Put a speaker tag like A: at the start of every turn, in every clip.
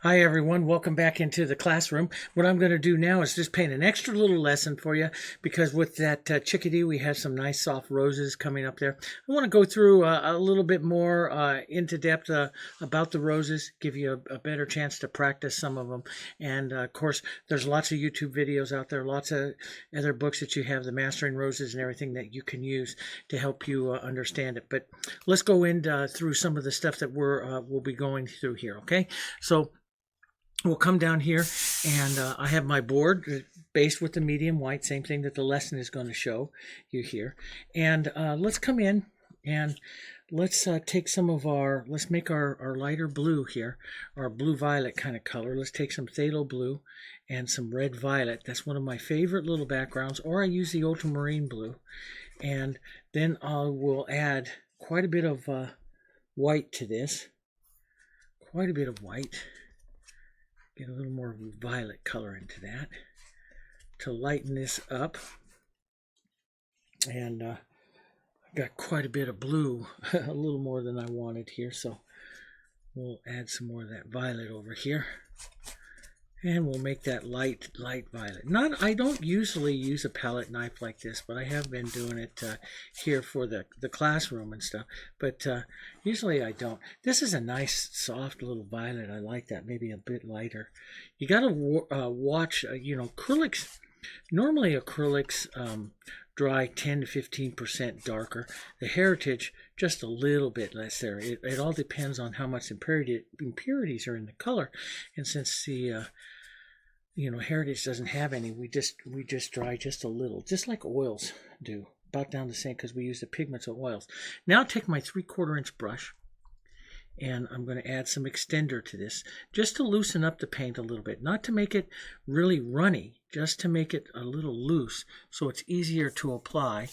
A: Hi everyone, welcome back into the classroom. What I'm going to do now is just paint an extra little lesson for you because with that chickadee we have some nice soft roses coming up there. I want to go through a little bit more into depth about the roses, give you a better chance to practice some of them. And of course there's lots of YouTube videos out there, lots of other books that you have, the Mastering Roses and everything that you can use to help you understand it. But let's go in through some of the stuff that we'll be going through here, okay? So we'll come down here and I have my board based with the medium white, same thing that the lesson is going to show you here. And let's come in and let's take some of let's make our lighter blue here, our blue-violet kind of color. Let's take some phthalo blue and some red-violet. That's one of my favorite little backgrounds, or I use the ultramarine blue. And then I will add quite a bit of white to this, quite a bit of white. Get a little more violet color into that to lighten this up. And I got quite a bit of blue, a little more than I wanted here, so we'll add some more of that violet over here. And we'll make that light violet. I don't usually use a palette knife like this, but I have been doing it here for the classroom and stuff. But usually I don't. This is a nice, soft little violet. I like that. Maybe a bit lighter. You got to watch, acrylics. Normally acrylics dry 10 to 15% darker. The Heritage, just a little bit less there. It all depends on how much impurities are in the color. And since the Heritage doesn't have any, we just dry just a little, just like oils do, about down the same, because we use the pigments of oils. Now I'll take my 3/4 inch brush and I'm going to add some extender to this just to loosen up the paint a little bit, not to make it really runny, just to make it a little loose so it's easier to apply.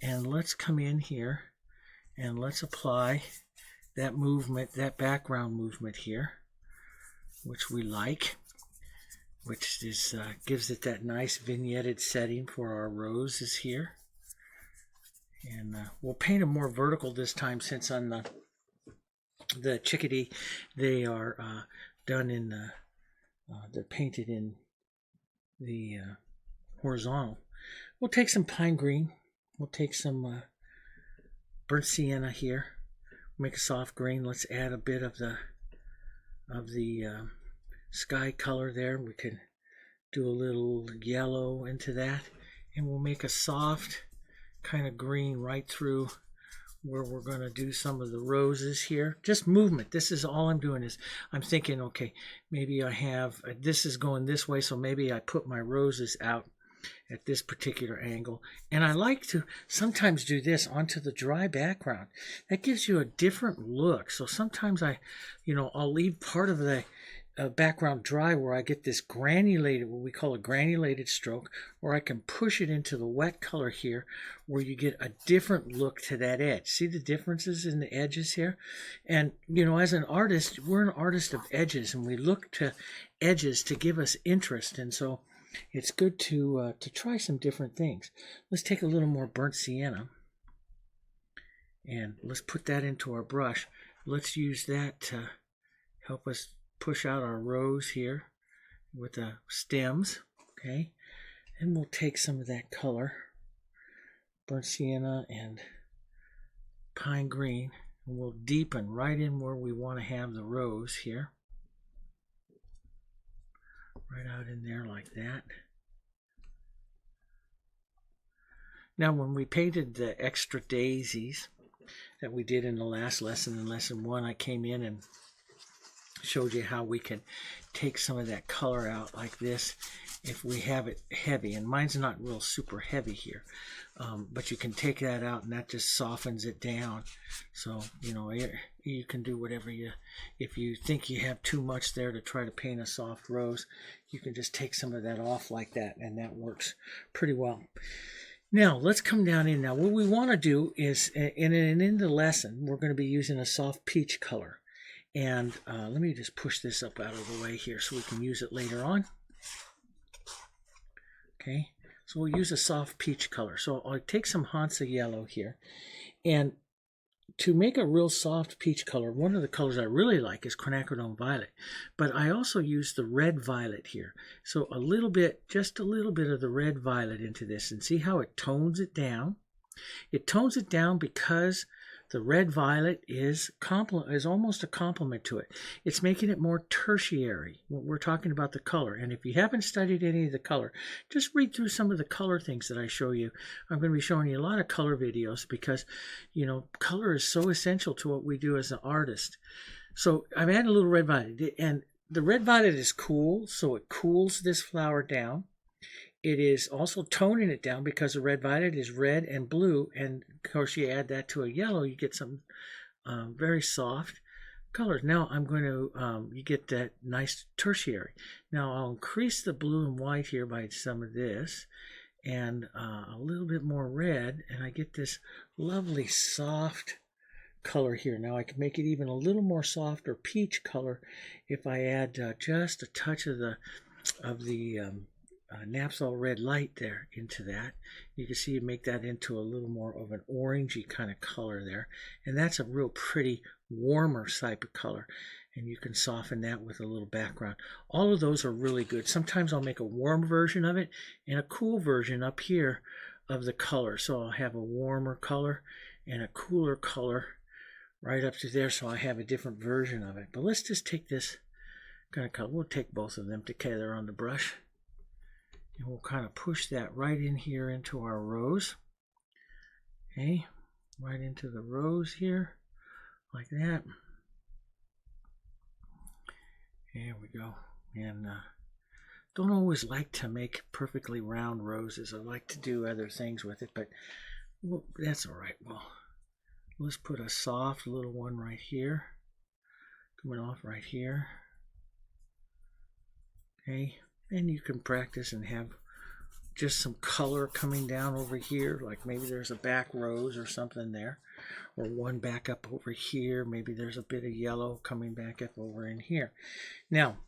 A: And let's come in here and let's apply that movement, that background movement here, which we like, which is gives it that nice vignetted setting for our roses here. And we'll paint them more vertical this time, since on the chickadee they are done in they're painted in the horizontal. We'll take some pine green, we'll take some burnt sienna here, make a soft green. Let's add a bit of the sky color there. We could do a little yellow into that, and we'll make a soft kind of green right through where we're going to do some of the roses here. Just movement. This is all I'm doing, is I'm thinking, okay, maybe I have this is going this way, so maybe I put my roses out at this particular angle. And I like to sometimes do this onto the dry background. That gives you a different look. So sometimes I'll leave part of the background dry where I get this granulated, what we call a granulated stroke, or I can push it into the wet color here where you get a different look to that edge. See the differences in the edges here? And as an artist, we're an artist of edges, and we look to edges to give us interest. And so it's good to try some different things. Let's take a little more burnt sienna and let's put that into our brush. Let's use that to help us push out our rows here with the stems, okay? And we'll take some of that color, burnt sienna and pine green, and we'll deepen right in where we want to have the rows here. Right out in there like that. Now when we painted the extra daisies that we did in the last lesson, in lesson 1, I came in and showed you how we can take some of that color out like this if we have it heavy. And mine's not real super heavy here, but you can take that out and that just softens it down. So you can do whatever if you think you have too much there to try to paint a soft rose, you can just take some of that off like that, and that works pretty well. Now let's come down in. Now what we want to do is in the lesson we're going to be using a soft peach color. And let me just push this up out of the way here so we can use it later on. Okay, so we'll use a soft peach color. So I'll take some Hansa yellow here. And to make a real soft peach color, one of the colors I really like is quinacridone violet, but I also use the red violet here. So a little bit, just a little bit of the red violet into this, and see how it tones it down. It tones it down because the red violet is almost a complement to it. It's making it more tertiary. We're talking about the color. And if you haven't studied any of the color, just read through some of the color things that I show you. I'm going to be showing you a lot of color videos because, you know, color is so essential to what we do as an artist. So I've added a little red violet. And the red violet is cool, so it cools this flower down. It is also toning it down because the red violet is red and blue, and of course you add that to a yellow, you get some very soft colors. Now I'm going to, you get that nice tertiary. Now I'll increase the blue and white here by some of this, and a little bit more red, and I get this lovely soft color here. Now I can make it even a little more soft or peach color if I add just a touch of the Napsol red light there into that. You can see you make that into a little more of an orangey kind of color there, and that's a real pretty warmer type of color, and you can soften that with a little background. All of those are really good. Sometimes I'll make a warm version of it and a cool version up here of the color, so I'll have a warmer color and a cooler color right up to there, so I have a different version of it. But let's just take this kind of color. We'll take both of them together on the brush. And we'll kind of push that right in here into our rose. Okay, right into the rose here, like that. There we go. And don't always like to make perfectly round roses. I like to do other things with it, but well, that's all right. Well, let's put a soft little one right here, coming off right here. Okay. And you can practice and have just some color coming down over here, like maybe there's a back rose or something there, or one back up over here. Maybe there's a bit of yellow coming back up over in here. Now,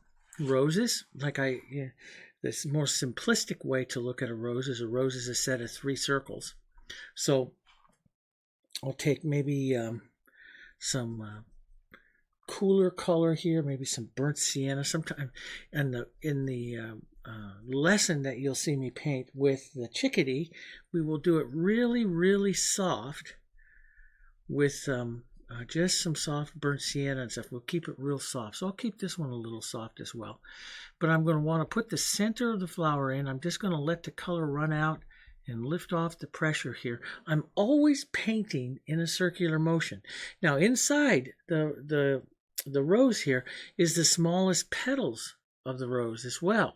A: roses, this more simplistic way to look at a rose is a set of 3 circles. So I'll take maybe some cooler color here, maybe some burnt sienna sometime. And in the lesson that you'll see me paint with the chickadee, we will do it really, really soft with just some soft burnt sienna and stuff. We'll keep it real soft. So I'll keep this one a little soft as well. But I'm going to want to put the center of the flower in. I'm just going to let the color run out and lift off the pressure here. I'm always painting in a circular motion. Now inside the rose here is the smallest petals of the rose as well.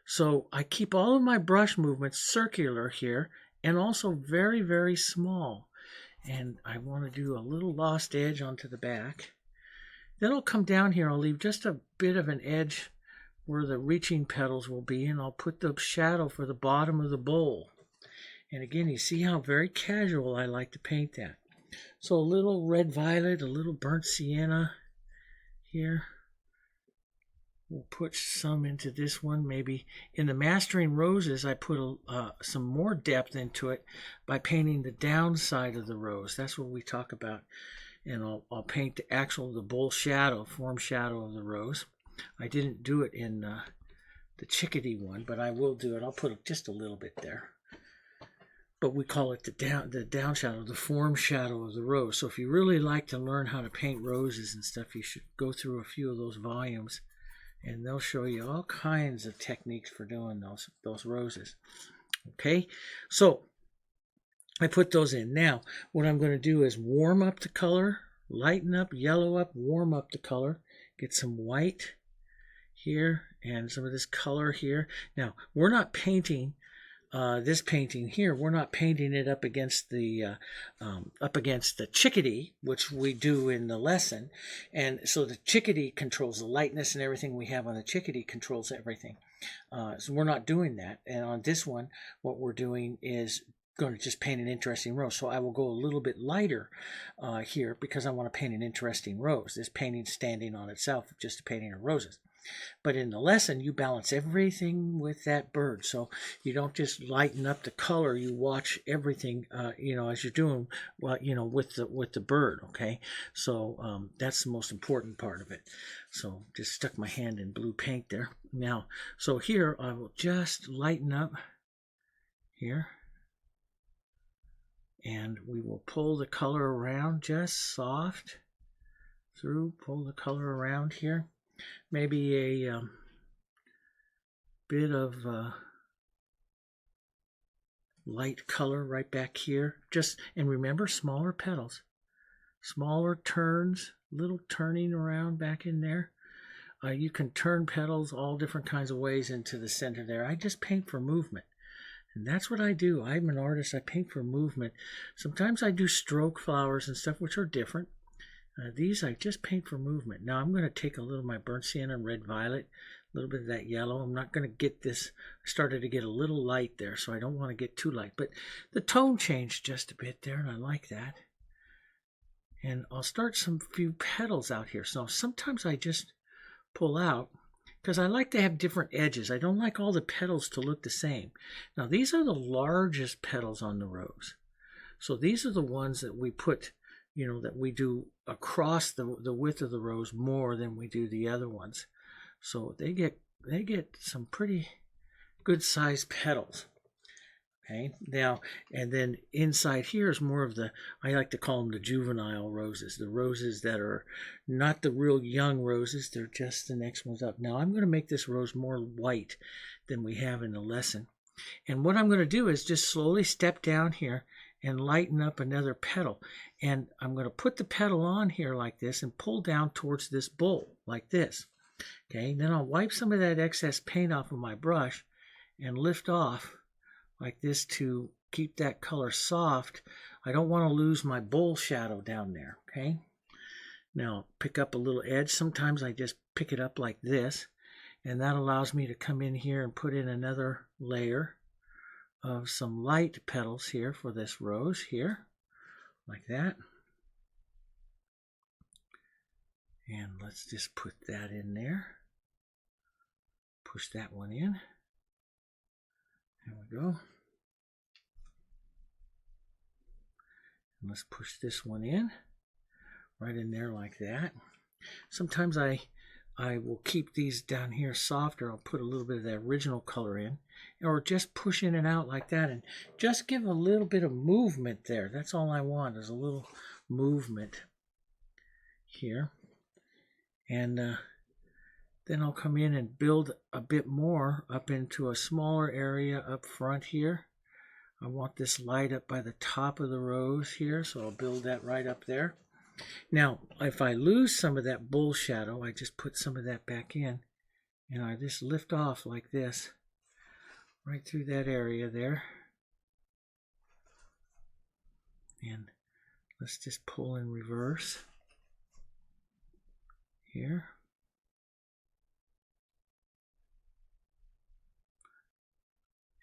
A: So I keep all of my brush movements circular here and also very, very small. And I want to do a little lost edge onto the back. Then I'll come down here. I'll leave just a bit of an edge where the reaching petals will be, and I'll put the shadow for the bottom of the bowl. And again, you see how very casual I like to paint that. So a little red violet, a little burnt sienna here. We'll put some into this one. Maybe in the Mastering Roses, I put some more depth into it by painting the downside of the rose. That's what we talk about. And I'll paint the bowl shadow, form shadow of the rose. I didn't do it in the chickadee one, but I will do it. I'll put just a little bit there. But we call it the down shadow, the form shadow of the rose. So if you really like to learn how to paint roses and stuff, you should go through a few of those volumes, and they'll show you all kinds of techniques for doing those roses. Okay, so I put those in. Now, what I'm going to do is warm up the color, lighten up, yellow up, warm up the color, get some white here and some of this color here. Now, we're not painting this painting here, we're not painting it up against the chickadee, which we do in the lesson. And so the chickadee controls the lightness, and everything we have on the chickadee controls everything. So we're not doing that. And on this one, what we're doing is going to just paint an interesting rose. So I will go a little bit lighter here because I want to paint an interesting rose. This painting standing on itself, just a painting of roses. But in the lesson, you balance everything with that bird. So you don't just lighten up the color. You watch everything, as you're doing, well, with the bird. Okay, so that's the most important part of it. So just stuck my hand in blue paint there. Now, so here I will just lighten up here. And we will pull the color around just soft through, pull the color around here. Maybe a bit of light color right back here. And remember, smaller petals, smaller turns, little turning around back in there. You can turn petals all different kinds of ways into the center there. I just paint for movement. And that's what I do. I'm an artist. I paint for movement. Sometimes I do stroke flowers and stuff, which are different. These I just paint for movement. Now I'm going to take a little of my burnt sienna and red violet, a little bit of that yellow. I'm not going to get this. I started to get a little light there, so I don't want to get too light. But the tone changed just a bit there, and I like that. And I'll start some few petals out here. So sometimes I just pull out, because I like to have different edges. I don't like all the petals to look the same. Now these are the largest petals on the rose. So these are the ones that we put, that we do across the width of the rose more than we do the other ones. So they get some pretty good sized petals. Okay, now, and then inside here is more of I like to call them the juvenile roses, the roses that are not the real young roses, they're just the next ones up. Now I'm going to make this rose more white than we have in the lesson. And what I'm going to do is just slowly step down here and lighten up another petal. And I'm going to put the petal on here like this and pull down towards this bowl like this. Okay, then I'll wipe some of that excess paint off of my brush and lift off like this to keep that color soft. I don't want to lose my bowl shadow down there, okay? Now, pick up a little edge. Sometimes I just pick it up like this, and that allows me to come in here and put in another layer of some light petals here for this rose here, like that. And let's just put that in there. Push that one in. There we go. And let's push this one in, right in there like that. Sometimes I will keep these down here softer. I'll put a little bit of that original color in, or just push in and out like that, and just give a little bit of movement there. That's all I want, is a little movement here. And then I'll come in and build a bit more up into a smaller area up front here. I want this light up by the top of the rose here, so I'll build that right up there. Now, if I lose some of that bull shadow, I just put some of that back in, and I just lift off like this, right through that area there. And let's just pull in reverse here.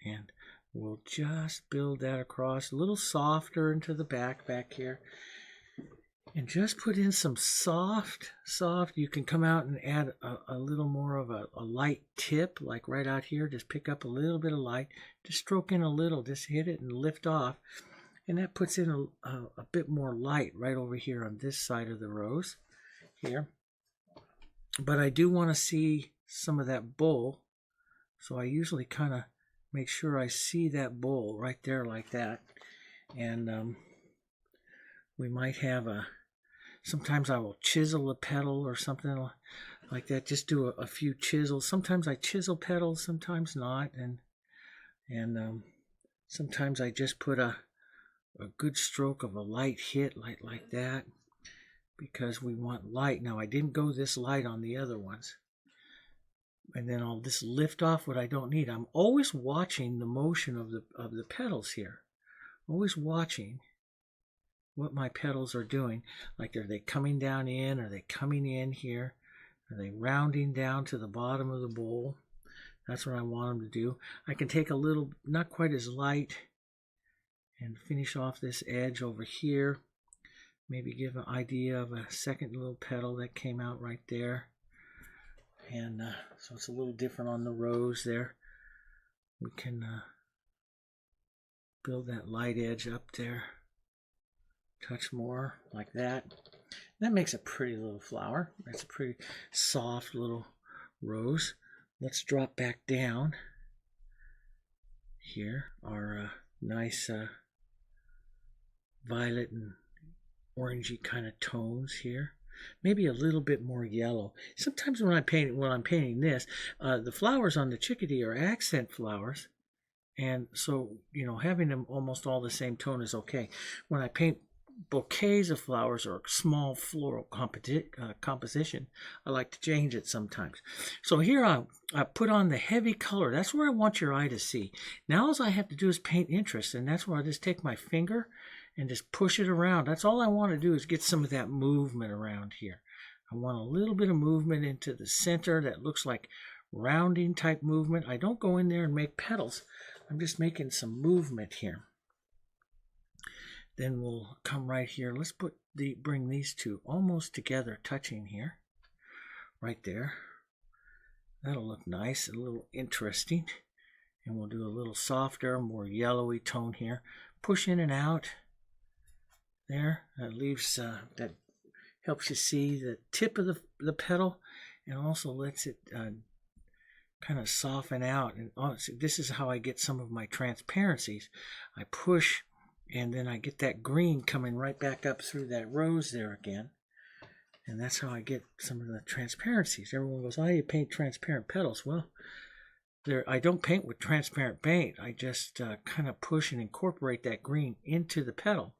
A: And we'll just build that across a little softer into the back here. And just put in some soft. You can come out and add a little more of a light tip, like right out here. Just pick up a little bit of light. Just stroke in a little. Just hit it and lift off. And that puts in a bit more light right over here on this side of the rose here. But I do want to see some of that bowl. So I usually kind of make sure I see that bowl right there like that. And we might have sometimes I will chisel a petal or something like that. Just do a few chisels. Sometimes I chisel petals, sometimes not. And sometimes I just put a good stroke of a light hit like that, because we want light. Now I didn't go this light on the other ones. And then I'll just lift off what I don't need. I'm always watching the motion of the petals here. Always watching what my petals are doing. Like, are they coming down in? Are they coming in here? Are they rounding down to the bottom of the bowl? That's what I want them to do. I can take a little, not quite as light, and finish off this edge over here. Maybe give an idea of a second little petal that came out right there. And so it's a little different on the rose there. We can build that light edge up there. Touch more like that. That makes a pretty little flower. That's a pretty soft little rose. Let's drop back down here. Our nice violet and orangey kind of tones here. Maybe a little bit more yellow. Sometimes when I'm painting this, the flowers on the chickadee are accent flowers, and so having them almost all the same tone is okay. When I paint bouquets of flowers or small floral composition, I like to change it sometimes. So here I put on the heavy color. That's where I want your eye to see. Now all I have to do is paint interest, and that's where I just take my finger and just push it around. That's all I want to do is get some of that movement around here. I want a little bit of movement into the center that looks like rounding type movement. I don't go in there and make petals. I'm just making some movement here. Then we'll come right here. Let's bring these two almost together, touching here, right there. That'll look nice, a little interesting. And we'll do a little softer, more yellowy tone here. Push in and out. There, that leaves that helps you see the tip of the petal, and also lets it kind of soften out. And so this is how I get some of my transparencies. I push, and then I get that green coming right back up through that rose there again, and that's how I get some of the transparencies. Everyone goes, "Oh, you paint transparent petals." Well, I don't paint with transparent paint. I just kind of push and incorporate that green into the petal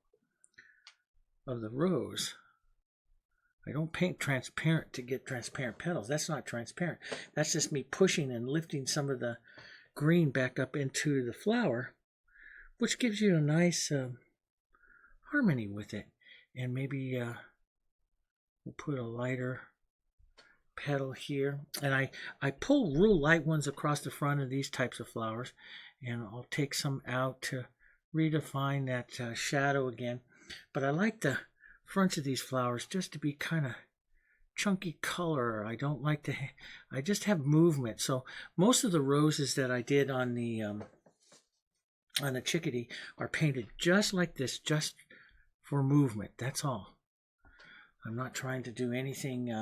A: of the rose. I don't paint transparent to get transparent petals. That's not transparent. That's just me pushing and lifting some of the green back up into the flower, which gives you a nice harmony with it. And maybe we'll put a lighter petal here. And I pull real light ones across the front of these types of flowers, and I'll take some out to redefine that shadow again. But I like the fronts of these flowers just to be kind of chunky color. I don't like to, I just have movement. So most of the roses that I did on the chickadee are painted just like this, just for movement. That's all. I'm not trying to do anything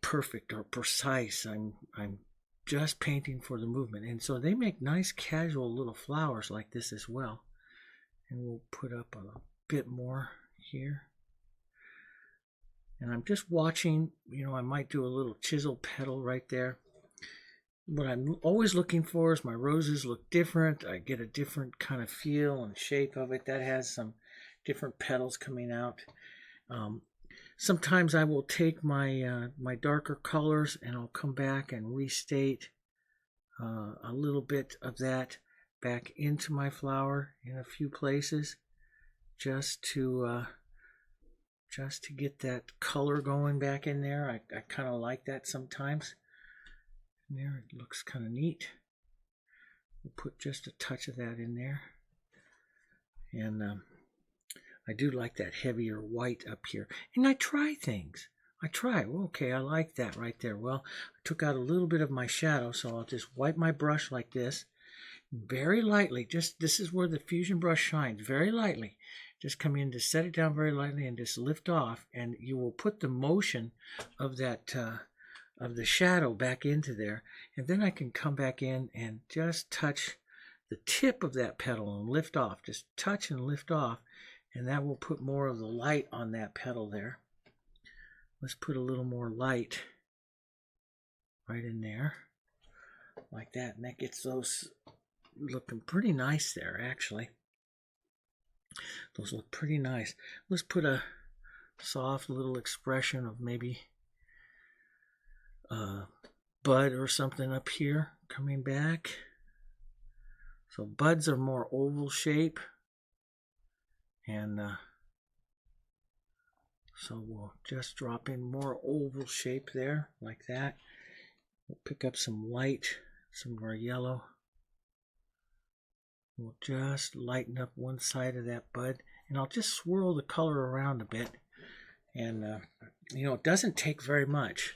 A: perfect or precise. I'm just painting for the movement. And so they make nice casual little flowers like this as well. And we'll put up a bit more here. And I'm just watching, I might do a little chisel petal right there. What I'm always looking for is my roses look different. I get a different kind of feel and shape of it. That has some different petals coming out. Sometimes I will take my my darker colors and I'll come back and restate a little bit of that back into my flower in a few places, just to get that color going back in there. I kind of like that sometimes. There, it looks kind of neat. We'll put just a touch of that in there. And I do like that heavier white up here. And I try things. Well, okay, I like that right there. Well, I took out a little bit of my shadow, so I'll just wipe my brush like this. Very lightly, this is where the fusion brush shines, very lightly. Just come in to set it down very lightly and just lift off, and you will put the motion of that of the shadow back into there. And then I can come back in and just touch the tip of that petal and lift off. Just touch and lift off, and that will put more of the light on that petal there. Let's put a little more light right in there like that, and that gets those looking pretty nice there. Actually, those look pretty nice. Let's put a soft little expression of maybe a bud or something up here coming back. So buds are more oval shape, and so we'll just drop in more oval shape there like that. We'll pick up some light, some more yellow. We'll just lighten up one side of that bud, and I'll just swirl the color around a bit and you know, it doesn't take very much.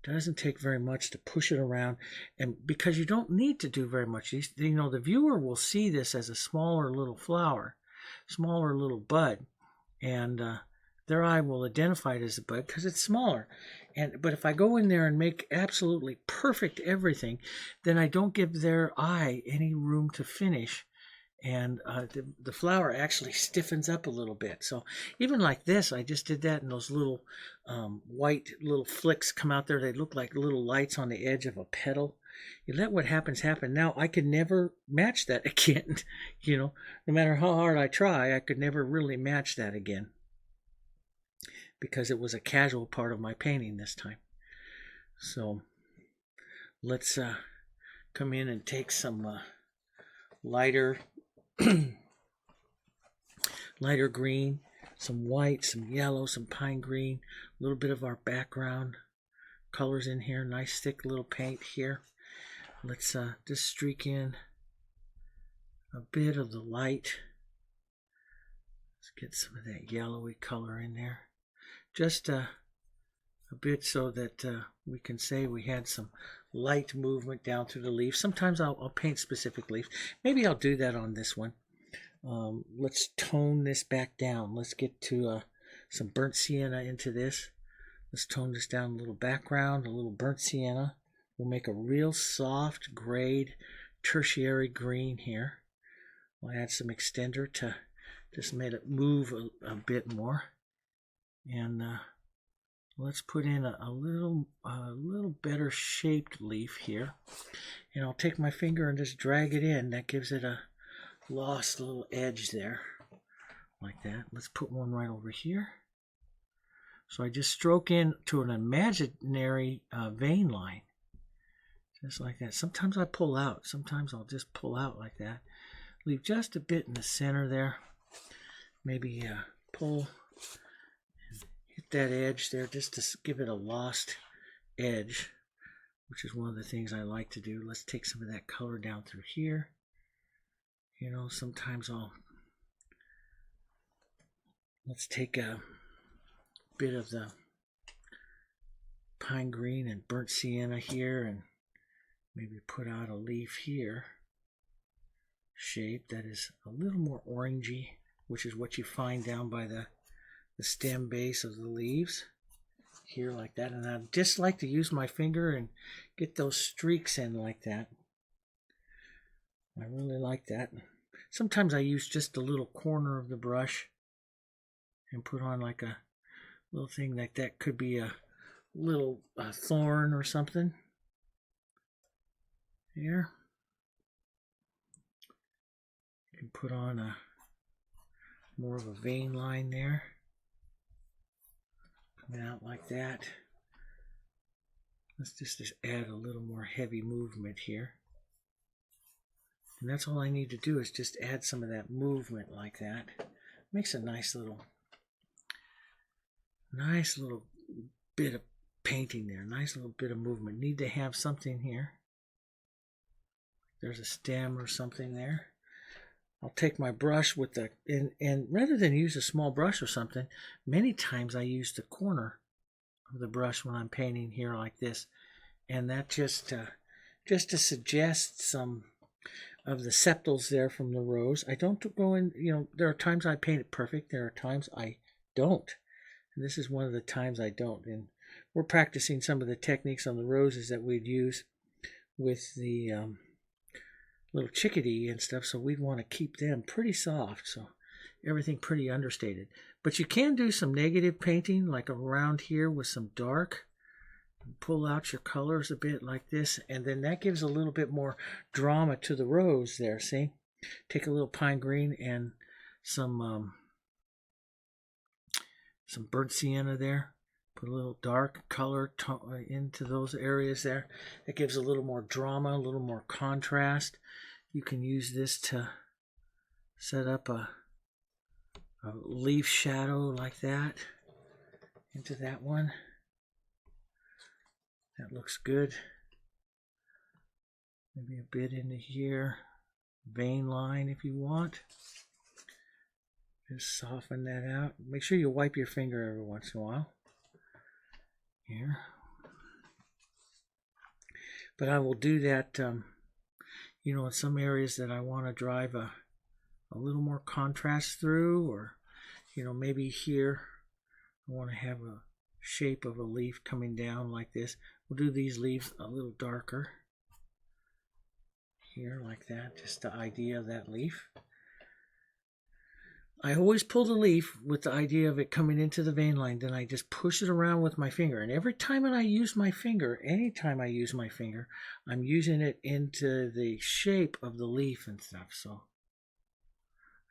A: It doesn't take very much to push it around, and because you don't need to do very much. You know, the viewer will see this as a smaller little flower, smaller little bud, and their eye will identify it as a bud because it's smaller. But if I go in there and make absolutely perfect everything, then I don't give their eye any room to finish, and the flower actually stiffens up a little bit. So even like this, I just did that, and those little white little flicks come out there. They look like little lights on the edge of a petal. You let what happens happen. Now I could never match that again. You know, no matter how hard I try, I could never really match that again, because it was a casual part of my painting this time. So let's come in and take some lighter lighter green, some white, some yellow, some pine green, a little bit of our background colors in here. Nice thick little paint here. Let's just streak in a bit of the light. Let's get some of that yellowy color in there. Just a bit so that we can say we had some light movement down through the leaves. Sometimes I'll paint specific leaves. Maybe I'll do that on this one. Let's tone this back down. Let's get to some burnt sienna into this. Let's tone this down a little background, a little burnt sienna. We'll make a real soft grade tertiary green here. We'll add some extender to just make it move a bit more. And let's put in a little better shaped leaf here. And I'll take my finger and just drag it in. That gives it a lost little edge there, like that. Let's put one right over here. So I just stroke in to an imaginary vein line, just like that. Sometimes I pull out. Sometimes I'll just pull out like that. Leave just a bit in the center there. Maybe pull and hit that edge there just to give it a lost edge, which is one of the things I like to do. Let's take some of that color down through here. You know, sometimes let's take a bit of the pine green and burnt sienna here, and maybe put out a leaf here, shape that is a little more orangey, which is what you find down by the stem base of the leaves here, like that. And I just like to use my finger and get those streaks in like that. I really like that. Sometimes I use just a little corner of the brush and put on like a little thing like that. Could be a little thorn or something here. You can put on a more of a vein line there, coming out like that. Let's just add a little more heavy movement here. And that's all I need to do, is just add some of that movement like that. Makes a nice little bit of painting there. Nice little bit of movement. Need to have something here. There's a stem or something there. I'll take my brush with the, and rather than use a small brush or something, many times I use the corner of the brush when I'm painting here like this. And that just to suggest some of the sepals there from the rose. I don't go in, you know, there are times I paint it perfect. There are times I don't. And this is one of the times I don't. And we're practicing some of the techniques on the roses that we'd use with the little chickadee and stuff. So we'd want to keep them pretty soft. So everything pretty understated. But you can do some negative painting, like around here with some dark. Pull out your colors a bit like this, and then that gives a little bit more drama to the rose there. See, take a little pine green and some burnt sienna there, put a little dark color into those areas there. That gives a little more drama, a little more contrast. You can use this to set up a leaf shadow like that into that one. That looks good. Maybe a bit into here. Vein line if you want. Just soften that out. Make sure you wipe your finger every once in a while. here. But I will do that, you know, in some areas that I want to drive a little more contrast through, or, you know, maybe here I want to have a shape of a leaf coming down like this. We'll do these leaves a little darker here like that, just the idea of that leaf. I always pull the leaf with the idea of it coming into the vein line, then I just push it around with my finger. And every time that I use my finger, anytime I use my finger, I'm using it into the shape of the leaf and stuff. So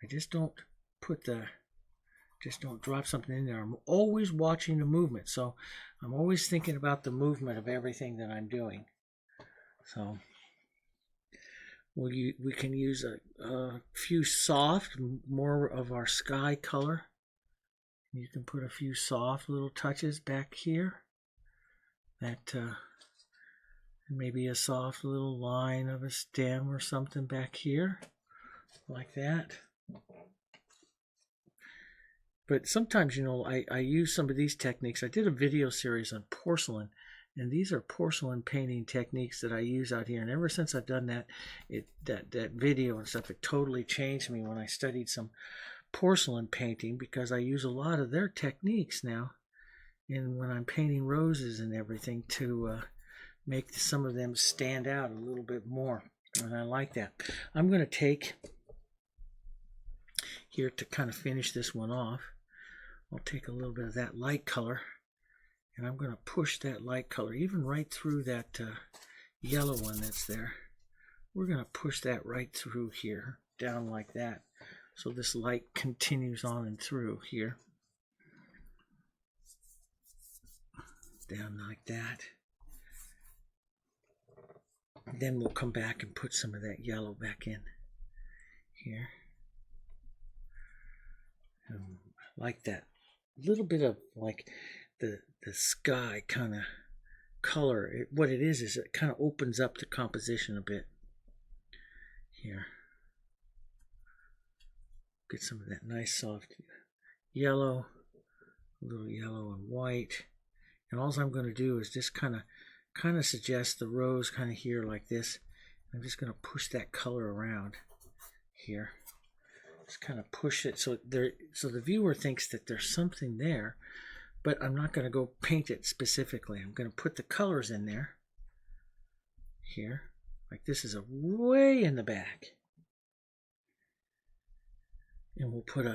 A: I just don't drop something in there. I'm always watching the movement. So I'm always thinking about the movement of everything that I'm doing. So we can use a few soft, more of our sky color. You can put a few soft little touches back here. That maybe a soft little line of a stem or something back here, like that. But sometimes, you know, I use some of these techniques. I did a video series on porcelain, and these are porcelain painting techniques that I use out here. And ever since I've done that, that video and stuff, it totally changed me when I studied some porcelain painting, because I use a lot of their techniques now when I'm painting roses and everything to make some of them stand out a little bit more. And I like that. I'm going to take here to kind of finish this one off. I'll take a little bit of that light color, and I'm going to push that light color even right through that yellow one that's there. We're going to push that right through here, down like that. So this light continues on and through here. Down like that. Then we'll come back and put some of that yellow back in here. Like that little bit of like the sky kind of color. What it is it kind of opens up the composition a bit here. Get some of that nice soft yellow, a little yellow and white. And all I'm going to do is just kind of suggest the rose kind of here like this. I'm just going to push that color around here. Just kind of push it so the viewer thinks that there's something there, but I'm not going to go paint it specifically. I'm going to put the colors in there here, like this is a way in the back. And we'll put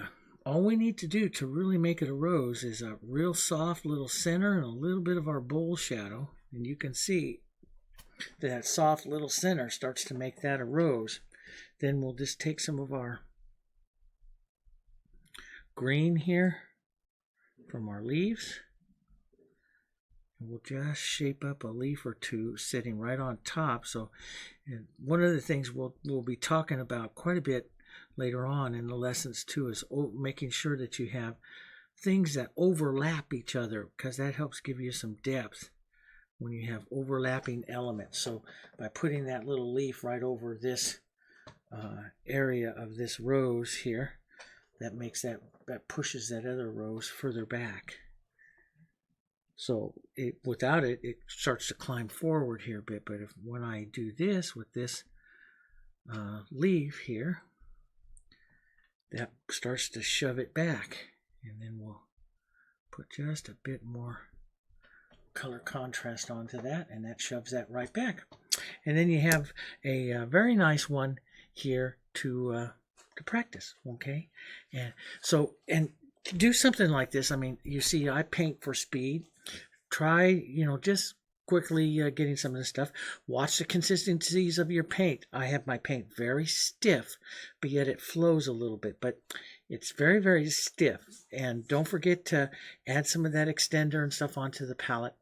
A: all we need to do to really make it a rose is a real soft little center and a little bit of our bowl shadow. And you can see that soft little center starts to make that a rose. Then we'll just take some of our green here from our leaves, and we'll just shape up a leaf or two sitting right on top. So, and one of the things we'll be talking about quite a bit later on in the lessons too is making sure that you have things that overlap each other, because that helps give you some depth when you have overlapping elements. So by putting that little leaf right over this area of this rose here, that makes that pushes that other rose further back. So without it, it starts to climb forward here a bit. But when I do this with this leaf here, that starts to shove it back. And then we'll put just a bit more color contrast onto that, and that shoves that right back. And then you have a very nice one here to practice, okay? And so, and to do something like this, I mean, you see, I paint for speed. Try, you know, just quickly getting some of this stuff. Watch the consistencies of your paint. I have my paint very stiff, but yet it flows a little bit, but it's very, very stiff. And don't forget to add some of that extender and stuff onto the palette,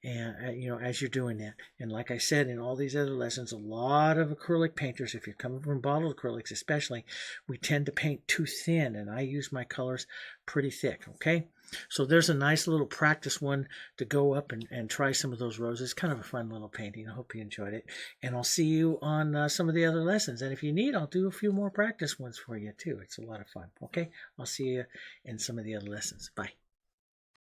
A: and you know, as you're doing that. And like I said in all these other lessons, a lot of acrylic painters, if you're coming from bottled acrylics especially, we tend to paint too thin, and I use my colors pretty thick, okay? So there's a nice little practice one to go up and try some of those roses. Kind of a fun little painting. I hope you enjoyed it. And I'll see you on some of the other lessons. And if you need, I'll do a few more practice ones for you too. It's a lot of fun. Okay? I'll see you in some of the other lessons. Bye.